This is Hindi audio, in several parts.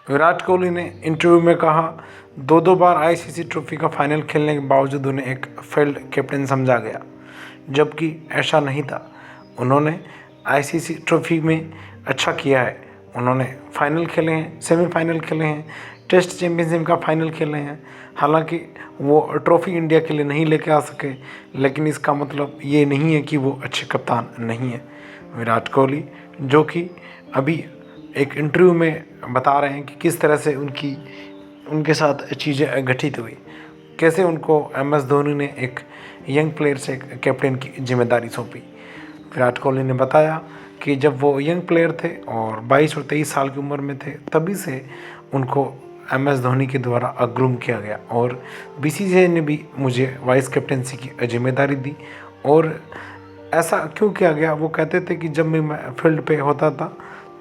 विराट कोहली ने इंटरव्यू में कहा, दो दो बार आईसीसी ट्रॉफी का फाइनल खेलने के बावजूद उन्हें एक फेल्ड कैप्टन समझा गया, जबकि ऐसा नहीं था। उन्होंने आईसीसी ट्रॉफी में अच्छा किया है। उन्होंने फाइनल खेले हैं, सेमीफाइनल खेले हैं, टेस्ट चैंपियनशिप का फाइनल खेले हैं। हालांकि वो ट्रॉफी इंडिया के लिए नहीं लेके आ सके, लेकिन इसका मतलब ये नहीं है कि वो अच्छे कप्तान नहीं है। विराट कोहली जो कि अभी एक इंटरव्यू में बता रहे हैं कि किस तरह से उनके साथ चीज़ें घटित हुई, कैसे उनको एमएस धोनी ने एक यंग प्लेयर से एक कैप्टन की जिम्मेदारी सौंपी। विराट कोहली ने बताया कि जब वो यंग प्लेयर थे और 22 और 23 साल की उम्र में थे, तभी से उनको एमएस धोनी के द्वारा अग्रूम किया गया और बीसीसीआई ने भी मुझे वाइस कैप्टनसी की जिम्मेदारी दी। और ऐसा क्यों किया गया, वो कहते थे कि जब भी मैं फील्ड पे होता था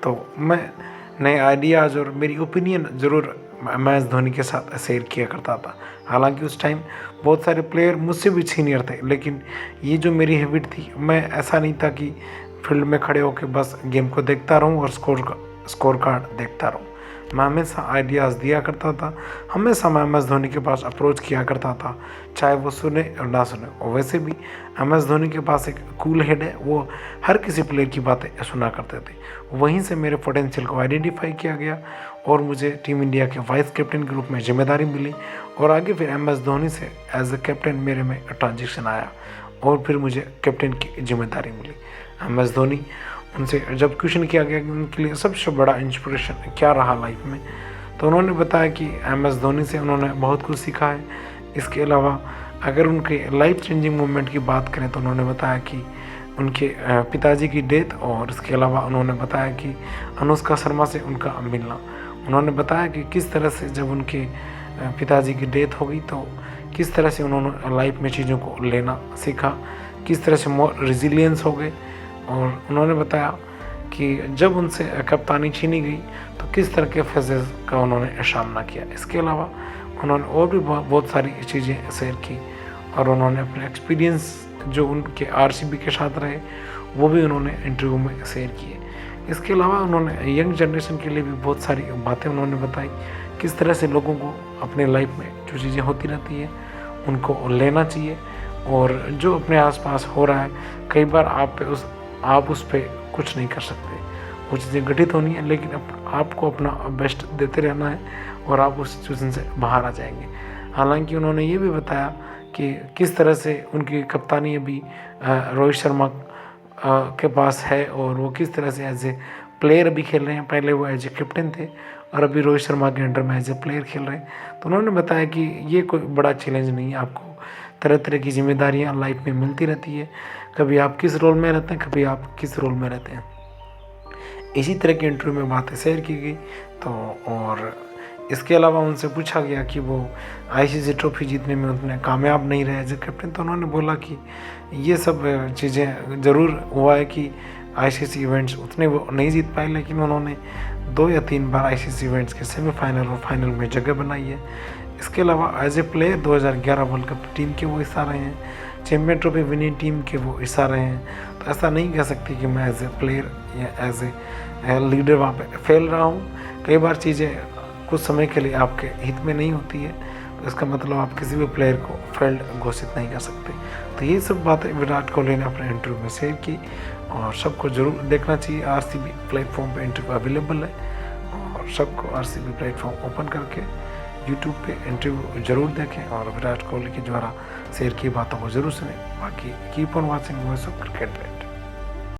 तो मैं नए आइडियाज़ और मेरी ओपिनियन ज़रूर एमएस धोनी के साथ शेयर किया करता था। हालांकि उस टाइम बहुत सारे प्लेयर मुझसे भी सीनियर थे, लेकिन ये जो मेरी हैबिट थी, मैं ऐसा नहीं था कि फील्ड में खड़े होकर बस गेम को देखता रहूं और स्कोर कार्ड देखता रहूं। मैं हमेशा आइडियाज़ दिया करता था, हमेशा मैं एमएस धोनी के पास अप्रोच किया करता था, चाहे वो सुने और ना सुने। और वैसे भी एमएस धोनी के पास एक कूल हेड है, वो हर किसी प्लेयर की बातें सुना करते थे। वहीं से मेरे पोटेंशियल को आइडेंटिफाई किया गया और मुझे टीम इंडिया के वाइस कैप्टन के रूप में जिम्मेदारी मिली। और आगे फिर एमएस धोनी से एज ए कैप्टन मेरे में ट्रांजिशन आया और फिर मुझे कैप्टन की जिम्मेदारी मिली। एमएस धोनी, उनसे जब क्वेश्चन किया गया कि उनके लिए सबसे बड़ा इंस्पिरेशन क्या रहा लाइफ में, तो उन्होंने बताया कि एमएस धोनी से उन्होंने बहुत कुछ सीखा है। इसके अलावा अगर उनके लाइफ चेंजिंग मोमेंट की बात करें तो उन्होंने बताया कि उनके पिताजी की डेथ, और इसके अलावा उन्होंने बताया कि अनुष्का शर्मा से उनका मिलना। उन्होंने बताया कि किस तरह से जब उनके पिताजी की डेथ हो गई तो किस तरह से उन्होंने लाइफ में चीज़ों को लेना सीखा, किस तरह से मोर रिजिलियंस हो गए। और उन्होंने बताया कि जब उनसे कप्तानी छीनी गई तो किस तरह के फेजेस का उन्होंने सामना किया। इसके अलावा उन्होंने और भी बहुत सारी चीज़ें शेयर की और उन्होंने अपने एक्सपीरियंस जो उनके आरसीबी के साथ रहे वो भी उन्होंने इंटरव्यू में शेयर किए। इसके अलावा उन्होंने यंग जनरेशन के लिए भी बहुत सारी बातें उन्होंने बताई, किस तरह से लोगों को अपने लाइफ में जो चीज़ें होती रहती है उनको लेना चाहिए, और जो अपने आसपास हो रहा है कई बार आप उस पर कुछ नहीं कर सकते। वो चीज़ें घटित होनी है, लेकिन आपको अपना बेस्ट देते रहना है और आप उस सिचुएशन से बाहर आ जाएंगे। हालांकि उन्होंने ये भी बताया कि किस तरह से उनकी कप्तानी अभी रोहित शर्मा के पास है और वो किस तरह से एज ए प्लेयर अभी खेल रहे हैं। पहले वो एज ए कैप्टन थे और अभी रोहित शर्मा के अंडर में एज ए प्लेयर खेल रहे हैं। तो उन्होंने बताया कि ये कोई बड़ा चैलेंज नहीं है, आपको तरह तरह की जिम्मेदारियाँ लाइफ में मिलती रहती है। कभी आप किस रोल में रहते हैं, कभी आप किस रोल में रहते हैं। इसी तरह के इंटरव्यू में बातें शेयर की गई। तो और इसके अलावा उनसे पूछा गया कि वो आईसीसी ट्रॉफी जीतने में उतने कामयाब नहीं रहे एज ए कैप्टन, तो उन्होंने बोला कि ये सब चीज़ें ज़रूर हुआ है कि आईसीसी इवेंट्स उतने वो नहीं जीत पाए, लेकिन उन्होंने 2 या 3 बार आईसीसी इवेंट्स के सेमीफाइनल और फाइनल में जगह बनाई है। इसके अलावा as a player 2011 world cup team के वो हिस्सा रहे हैं, चैम्पियन ट्रॉफी विनिंग टीम के वो हिस्सा रहे हैं। तो ऐसा नहीं कह सकते कि मैं एज ए प्लेयर या एज ए लीडर वहाँ पे फेल रहा हूँ। कई बार चीज़ें कुछ समय के लिए आपके हित में नहीं होती है, तो इसका मतलब आप किसी भी प्लेयर को फेल्ड घोषित नहीं कर सकते। तो ये सब बातें विराट कोहली ने अपने इंटरव्यू में शेयर की और सबको ज़रूर देखना चाहिए। आरसीबी प्लेटफॉर्म पे इंटरव्यू अवेलेबल है और सबको आरसीबी प्लेटफॉर्म ओपन करके यूट्यूब पे इंटरव्यू ज़रूर देखें और विराट कोहली के द्वारा शेयर की बातों को ज़रूर सुनें। बाकी keep on watching voice of cricket पे।